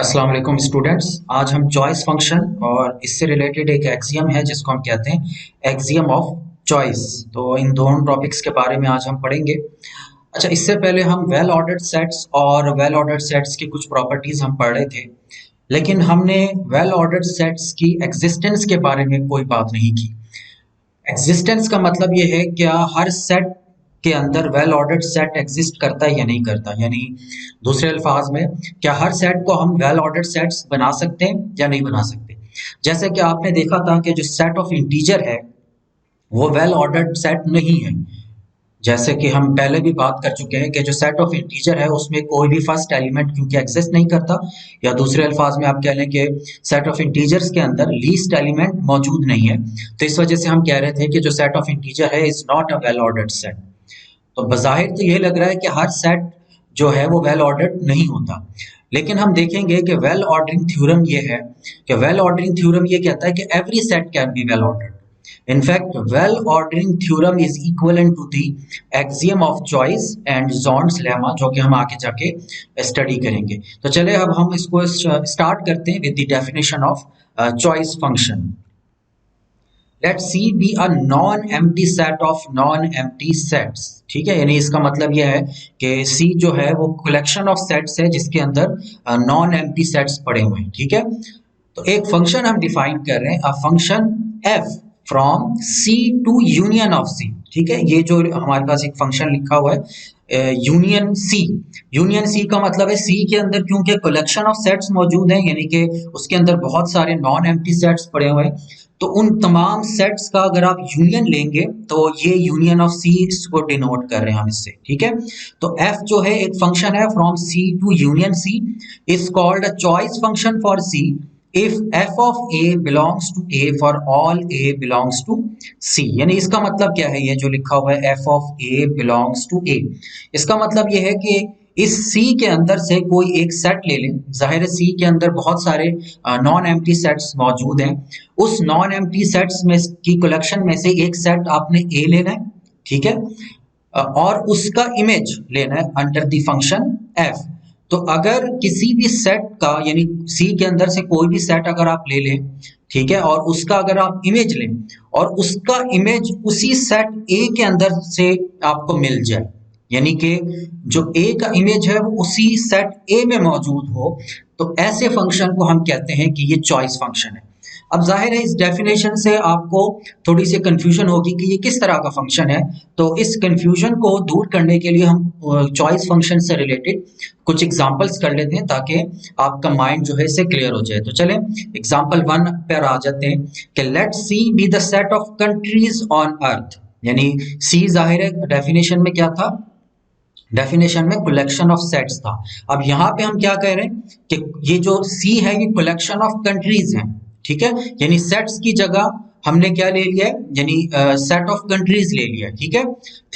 अस्सलाम वालेकुम स्टूडेंट्स। आज हम चॉइस फंक्शन और इससे रिलेटेड एक एक्सियम है जिसको हम कहते हैं एक्सियम ऑफ चॉइस। तो इन दोनों टॉपिक्स के बारे में आज हम पढ़ेंगे। अच्छा, इससे पहले हम वेल ऑर्डर्ड सेट्स और वेल ऑर्डर्ड सेट्स की कुछ प्रॉपर्टीज हम पढ़ रहे थे, लेकिन हमने वेल ऑर्डर्ड सेट्स की एग्जिस्टेंस के बारे में कोई बात नहीं की। एग्जिस्टेंस का मतलब ये है क्या हर सेट के अंदर वेल ऑर्डर्ड सेट एग्जिस्ट करता है या नहीं करता, यानी दूसरे अल्फाज में क्या हर सेट को हम वेल ऑर्डर्ड सेट्स बना सकते हैं या नहीं बना सकते। जैसे कि आपने देखा था कि जो सेट ऑफ इंटीजर है वो वेल ऑर्डर्ड सेट नहीं है। जैसे कि हम पहले भी बात कर चुके हैं कि जो सेट ऑफ इंटीजर है उसमें कोई भी फर्स्ट एलिमेंट क्योंकि एग्जिस्ट नहीं करता, या दूसरे अल्फाज में आप कह लें कि सेट ऑफ इंटीजर्स के अंदर लीस्ट एलिमेंट मौजूद नहीं है। तो इस वजह से हम कह रहे थे कि जो सेट ऑफ इंटीजर है is not a well ordered set. तो बज़ाहिर तो ये लग रहा है कि हर सेट जो है वो वेल ऑर्डर्ड नहीं होता, लेकिन हम देखेंगे कि वेल ऑर्डरिंग थ्योरम ये है कि वेल ऑर्डरिंग थ्योरम ये कहता है कि every set can be well ordered. In fact, well ordering theorem is equivalent to the axiom of choice and Zorn's lemma, जो कि हम आगे जाके स्टडी करेंगे। तो चले अब हम इसको स्टार्ट करते हैं with the definition of choice function. Let C be a non empty set of non empty sets. ठीक है, यानी इसका मतलब यह है कि सी जो है वो कलेक्शन ऑफ सेट्स है जिसके अंदर नॉन एम्प्टी सेट्स पड़े हुए हैं। ठीक है, तो एक फंक्शन हम डिफाइन कर रहे हैं, a function F from C to union of C. ठीक है, ये जो हमारे पास एक फंक्शन लिखा हुआ है यूनियन सी। यूनियन सी का मतलब है सी के अंदर क्योंकि कलेक्शन ऑफ सेट्स मौजूद हैं, यानी कि उसके अंदर बहुत सारे नॉन एम्प्टी सेट्स पड़े हुए हैं, तो उन तमाम सेट्स का अगर आप यूनियन लेंगे तो ये यूनियन ऑफ सी को डिनोट कर रहे हैं हम इससे। ठीक है, तो एफ जो है एक फंक्शन है from C to union C is called a choice function for C if f of a belongs to a for all a belongs to c। यानी इसका मतलब क्या है, ये जो लिखा हुआ है f of a belongs to a, इसका मतलब ये है कि इस C के अंदर से कोई एक सेट ले लें। जाहिर है C के अंदर बहुत सारे नॉन एम्प्टी सेट्स मौजूद हैं। उस नॉन एम्प्टी सेट्स में की कलेक्शन में से एक सेट आपने A लेना है। ठीक है, और उसका इमेज लेना है अंडर द फंक्शन f। तो अगर किसी भी सेट का यानी सी के अंदर से कोई भी सेट अगर आप ले लें, ठीक है, और उसका अगर आप इमेज लें और उसका इमेज उसी सेट ए के अंदर से आपको मिल जाए, यानी कि जो ए का इमेज है वो उसी सेट ए में मौजूद हो, तो ऐसे फंक्शन को हम कहते हैं कि ये चॉइस फंक्शन है। अब जाहिर है इस डेफिनेशन से आपको थोड़ी सी कंफ्यूजन होगी कि ये किस तरह का फंक्शन है। तो इस कंफ्यूजन को दूर करने के लिए हम चॉइस फंक्शन से रिलेटेड कुछ एग्जांपल्स कर लेते हैं ताकि आपका माइंड जो है इससे क्लियर हो जाए। तो चलें एग्जांपल 1 पर आ जाते हैं कि let C be the set of countries on earth. यानी सी जाहिर है डेफिनेशन में क्या था, डेफिनेशन में कलेक्शन ऑफ सेट्स था। अब यहाँ पे हम क्या कह रहे हैं कि ये जो सी है ये कलेक्शन ऑफ कंट्रीज है। ठीक है, यानी सेट्स की जगह हमने क्या ले लिया है, यानी सेट ऑफ कंट्रीज ले लिया है। ठीक है,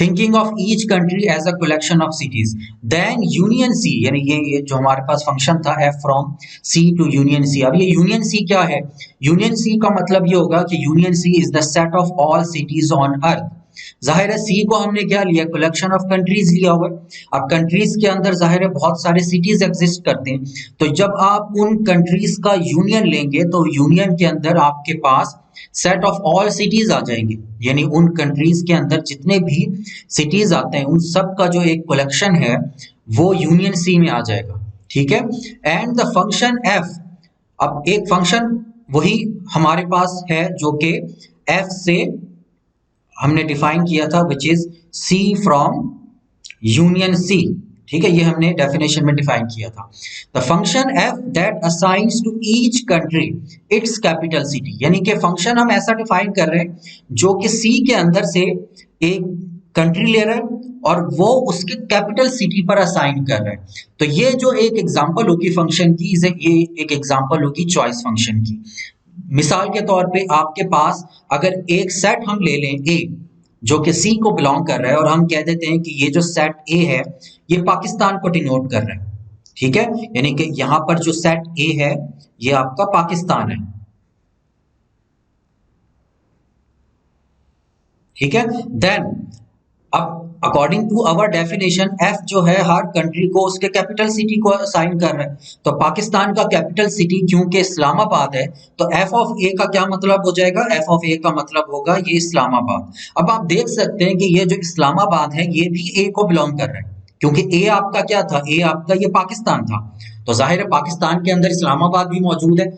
thinking of each country as a collection of cities, then union C, यानी ये जो हमारे पास फंक्शन था F from C to union C. अब ये यूनियन सी क्या है, यूनियन सी का मतलब ये होगा कि union C is the set of all cities on earth. जाहिर है सी को हमने क्या लिया, कलेक्शन ऑफ कंट्रीज लिया हुआ है। अब कंट्रीज के अंदर जाहिर है बहुत सारे सिटीज एग्जिस्ट करते हैं, तो जब आप उन कंट्रीज का यूनियन लेंगे तो यूनियन के अंदर आपके पास सेट ऑफ ऑल सिटीज आ जाएंगे, यानी उन कंट्रीज के अंदर जितने भी सिटीज आते हैं उन सब का जो एक कलेक्शन है वो यूनियन सी में आ जाएगा। ठीक है, एंड द फंक्शन एफ, अब एक फंक्शन वही हमारे पास है जो कि एफ से हमने डिफाइन किया था, which is C from union C. ठीक है, ये हमने डेफिनेशन में डिफाइन किया था। The function F that assigns to each country its capital city, यानी कि फंक्शन हम ऐसा डिफाइन कर रहे हैं जो कि सी के अंदर से एक कंट्री ले रहा है और वो उसके कैपिटल सिटी पर असाइन कर रहा है। तो ये जो एक एग्जांपल होगी फंक्शन की, ये एक एग्जांपल होगी चॉइस फंक्शन की। मिसाल के तौर पे आपके पास अगर एक सेट हम ले लें ए जो कि सी को बिलोंग कर रहा है और हम कह देते हैं कि ये जो सेट ए है ये पाकिस्तान को डिनोट कर रहा है। ठीक है, यानी कि यहां पर जो सेट ए है ये आपका पाकिस्तान है। ठीक है, देन अब according to our definition F जो है हर कंट्री को उसके कैपिटल सिटी को असाइन कर रहा है। तो पाकिस्तान का कैपिटल सिटी क्योंकि इस्लामाबाद है, तो एफ ऑफ ए का क्या मतलब हो जाएगा, एफ ऑफ ए का मतलब होगा ये इस्लामाबाद। अब आप देख सकते हैं कि ये जो इस्लामाबाद है ये भी ए को बिलोंग कर रहा है, क्योंकि ए आपका क्या था, ए आपका ये पाकिस्तान था, तो जाहिर है पाकिस्तान के अंदर इस्लामाबाद भी मौजूद है।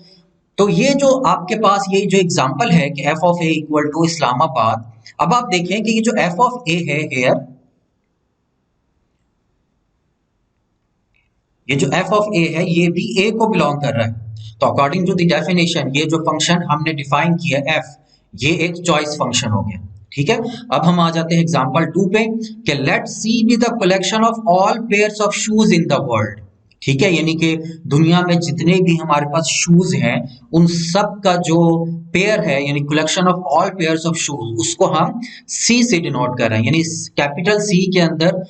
तो ये जो आपके पास ये जो एग्जांपल है कि F of A equal to Islamabad, अब आप देखें कि ये जो एफ ऑफ ए है हेयर, ये जो एफ ऑफ ए है ये भी ए को बिलोंग कर रहा है। तो अकॉर्डिंग टू द डेफिनेशन ये जो फंक्शन हमने डिफाइन किया एफ, ये एक चॉइस फंक्शन हो गया। ठीक है, अब हम आ जाते हैं एग्जांपल 2 पे कि let C be the collection of all pairs of shoes in the world. ठीक है, यानी कि दुनिया में जितने भी हमारे पास शूज हैं उन सब का जो पेयर है, यानी collection of all pairs of shoes, उसको हम सी से डिनोट कर रहे हैं। यानी कैपिटल सी के अंदर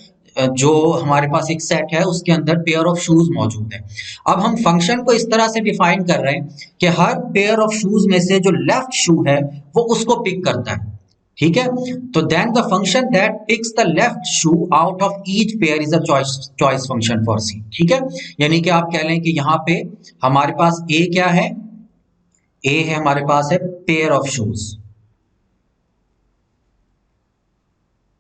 जो हमारे पास एक सेट है उसके अंदर पेयर ऑफ शूज मौजूद है। अब हम फंक्शन को इस तरह से डिफाइन कर रहे हैं कि हर पेयर ऑफ शूज में से जो लेफ्ट शू है वो उसको पिक करता है। ठीक है, तो then the function that picks the left shoe out of each pair is a choice function for C. ठीक है, यानी कि आप कह लें कि यहाँ पे हमारे पास ए क्या है, ए है हमारे पास है पेयर ऑफ शूज।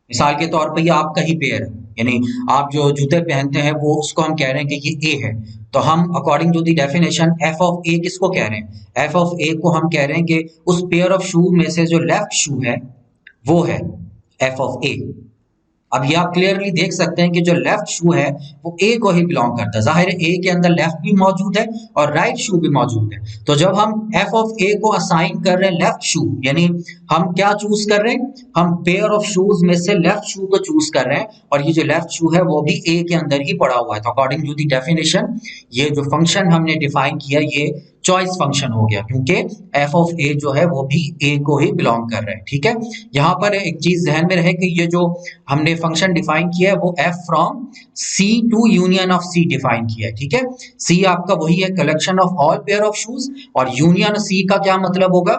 मिसाल के तौर पर ये आपका ही पेयर है, यानी आप जो जूते पहनते हैं वो उसको हम कह रहे हैं कि ये ए है। तो हम according to the definition F of A किसको कह रहे हैं, एफ ऑफ ए को हम कह रहे हैं कि उस पेयर ऑफ शू में से जो लेफ्ट शू है वो है एफ ऑफ ए। अब ये आप क्लियरली देख सकते हैं कि जो लेफ्ट शू है वो ए को ही बिलोंग करता है। जाहिर है ए के अंदर लेफ्ट भी मौजूद है और राइट शू भी मौजूद है। तो जब हम एफ ऑफ ए को असाइन कर रहे हैं लेफ्ट शू, यानी हम क्या चूज कर रहे हैं, हम पेयर ऑफ शूज में से लेफ्ट शू को चूज कर रहे हैं, और ये जो लेफ्ट शू है वो भी ए के अंदर ही पड़ा हुआ है। तो अकॉर्डिंग टू द डेफिनेशन ये जो फंक्शन हमने डिफाइन किया ये चॉइस फंक्शन हो गया, क्योंकि एफ ऑफ ए जो है वो भी ए को ही बिलोंग कर रहा है। ठीक है, यहाँ पर एक चीज ध्यान में रहे कि ये जो हमने फंक्शन डिफाइन किया है वो F from C to union of C define किया है। ठीक है, सी आपका वही है collection of all pair of shoes, और यूनियन सी का क्या मतलब होगा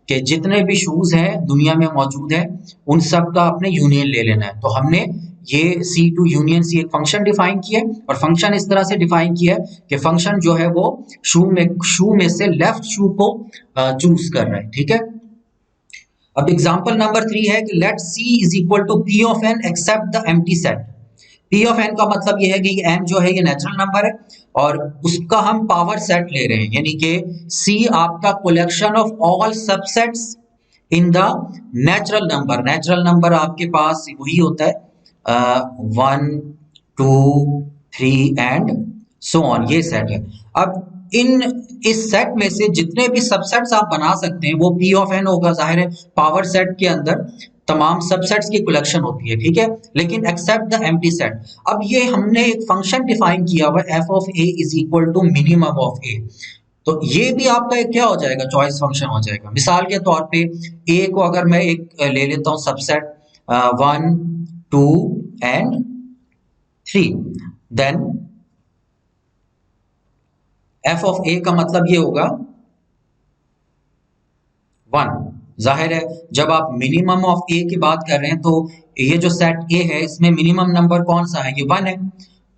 कि जितने भी शूज हैं दुनिया में मौजूद है उन सब का आपने यूनियन ले लेना है। तो हमने ये सी टू यूनियन सी एक फंक्शन डिफाइन किया है, और फंक्शन इस तरह से डिफाइन किया है कि फंक्शन जो है वो शू में से लेफ्ट शू को चूज कर रहा है। ठीक है, अब एग्जांपल नंबर 3 है कि let C is equal to P of N except the empty set. P of N का मतलब ये है कि एन जो है ये नेचुरल नंबर है और उसका हम पावर सेट ले रहे हैं, यानी कि सी आपका collection of all subsets in the natural number. Natural number आपके पास वही होता है 1 2 3 एंड सो ऑन, ये सेट है। अब इस सेट में से जितने भी सबसेट्स आप बना सकते हैं वो पी ऑफ एन होगा। जाहिर है पावर सेट के अंदर तमाम सबसेट्स की कलेक्शन होती है। ठीक है, लेकिन एक्सेप्ट द एम्प्टी सेट। अब ये हमने एक फंक्शन डिफाइन किया हुआ F of A is equal to minimum of A. तो ये भी आपका एक क्या हो जाएगा, चॉइस फंक्शन हो जाएगा। मिसाल के तौर पे ए को अगर मैं एक ले लेता हूं subset 1 2 and 3, then F of A का मतलब ये होगा 1। जाहिर है जब आप मिनिमम ऑफ ए की बात कर रहे हैं तो ये जो सेट ए है इसमें मिनिमम नंबर कौन सा है, ये 1 है,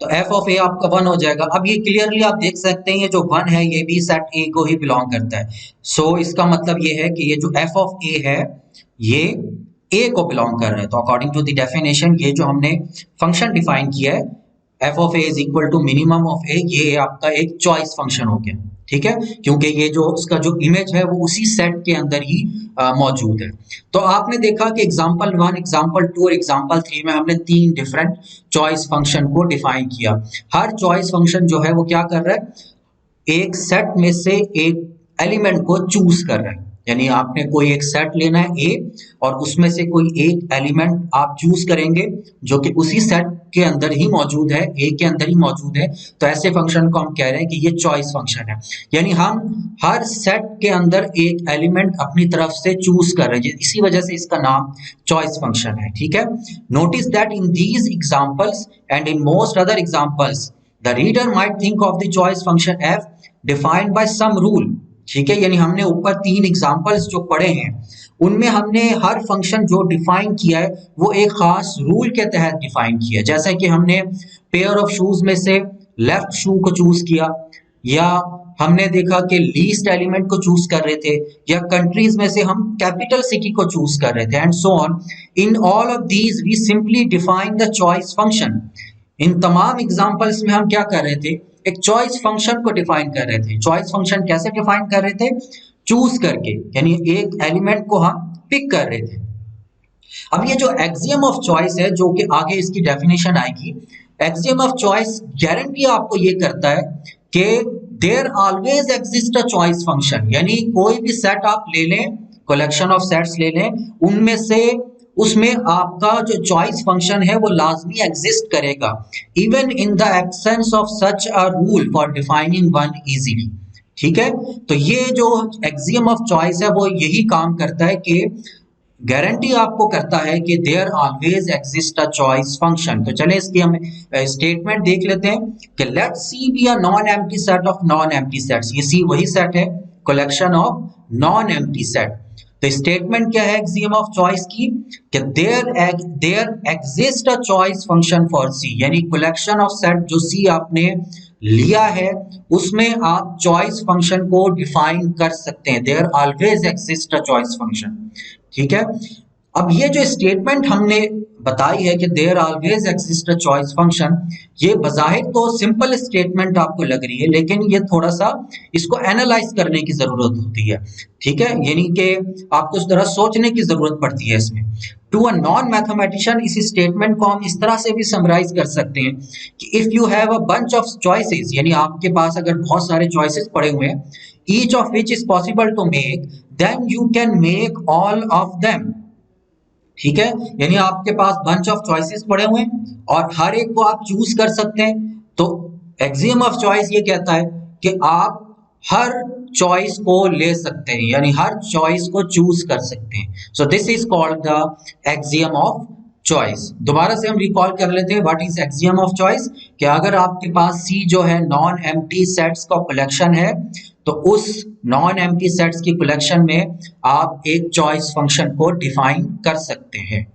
तो एफ ऑफ ए आपका 1 हो जाएगा। अब ये क्लियरली आप देख सकते हैं ये जो 1 है ये भी सेट ए को ही बिलोंग करता है। सो इसका मतलब ये है कि ये जो एफ ऑफ ए है ये ए को बिलोंग कर रहा है। तो अकॉर्डिंग टू द डेफिनेशन ये जो हमने फंक्शन डिफाइन किया है F of A is equal to minimum of A, ये आपका एक चॉइस फंक्शन हो गया। ठीक है, क्योंकि ये जो उसका जो इमेज है वो उसी सेट के अंदर ही मौजूद है। तो आपने देखा कि एग्जांपल 1, एग्जांपल 2 और एग्जांपल 3 में हमने 3 डिफरेंट चॉइस फंक्शन को डिफाइन किया। हर चॉइस फंक्शन जो है वो क्या कर रहा है, एक सेट में से एक एलिमेंट को चूज कर रहा है। यानी आपने कोई एक सेट लेना है ए और उसमें से कोई एक एलिमेंट आप चूज करेंगे जो कि उसी सेट के अंदर ही मौजूद है, ए के अंदर ही मौजूद है। तो ऐसे फंक्शन को हम कह रहे हैं कि ये चॉइस फंक्शन है, यानी हम हर सेट के अंदर एक एलिमेंट अपनी तरफ से चूज कर रहे हैं, इसी वजह से इसका नाम चॉइस फंक्शन है। ठीक है, notice that in these examples and in most other examples the reader might think of the choice function F defined by sum rule. ठीक है, यानी हमने ऊपर 3 एग्जांपल्स जो पढ़े हैं उनमें हमने हर फंक्शन जो डिफाइन किया है वो एक खास रूल के तहत डिफाइन किया है। जैसे कि हमने पेयर ऑफ शूज में से लेफ्ट शू को चूज किया, या हमने देखा कि लीस्ट एलिमेंट को चूज कर रहे थे, या कंट्रीज में से हम कैपिटल सिटी को चूज कर रहे थे, and so on. In all of these we simply define the choice function. इन तमाम एग्जांपल्स में हम क्या कर रहे थे, एक चॉइस फंक्शन को डिफाइन कर रहे थे। चॉइस फंक्शन कैसे डिफाइन कर रहे थे, चूज करके, यानी एक एलिमेंट को हम पिक कर रहे थे। अब ये जो एक्सियम ऑफ चॉइस है, जो कि आगे इसकी डेफिनेशन आएगी, एक्सियम ऑफ चॉइस गारंटी आपको ये करता है कि there always exist a choice function, यानी कोई भी सेट आप ले लें, कलेक्शन ऑफ सेट्स ले लें, उनमें से उसमें आपका जो चॉइस फंक्शन है वो लाजमी एग्जिस्ट करेगा, even in the absence of such a rule for defining one easily. ठीक है, तो ये जो एक्सियम ऑफ चॉइस है वो यही काम करता है कि गारंटी आपको करता है कि there always exist a choice function. तो चलें इसकी हम स्टेटमेंट देख लेते हैं कि let C be a non empty set of non empty sets. ये सी वही सेट है, collection of non empty set. तो स्टेटमेंट क्या है एक्सियम ऑफ चॉइस की, कि there exist a choice function for C, यानी कलेक्शन ऑफ सेट जो सी आपने लिया है उसमें आप चॉइस फंक्शन को डिफाइन कर सकते हैं। There always exist a choice function. ठीक है, अब ये जो स्टेटमेंट हमने बताई है कि there always exist a choice function, ये बजाहिर तो सिंपल स्टेटमेंट आपको लग रही है, लेकिन ये थोड़ा सा इसको एनालाइज करने की जरूरत होती है। ठीक है, यानी कि आपको इस तरह सोचने की जरूरत पड़ती है इसमें। टू अ नॉन मैथमेटिशियन इस स्टेटमेंट को हम इस तरह से भी समराइज कर सकते हैं कि if you have a bunch of choices, यानी आपके पास अगर बहुत सारे चॉइसेस पड़े हुए हैं, each of which is possible to make, then you can make all of them। ठीक है, यानी आपके पास बंच ऑफ चॉइसेस पड़े हुए हैं और हर एक को आप चूज कर सकते हैं। तो एक्सियम ऑफ चॉइस ये कहता है कि आप हर चॉइस को ले सकते हैं, यानी हर चॉइस को चूज कर सकते हैं। So this is called the axiom of choice. दोबारा से हम रिकॉल कर लेते हैं what is axiom of choice, कि अगर आपके पास सी जो है नॉन एम्प्टी सेट्स का कलेक्शन है, तो उस नॉन एम्प्टी सेट्स की कलेक्शन में आप एक चॉइस फंक्शन को डिफाइन कर सकते हैं।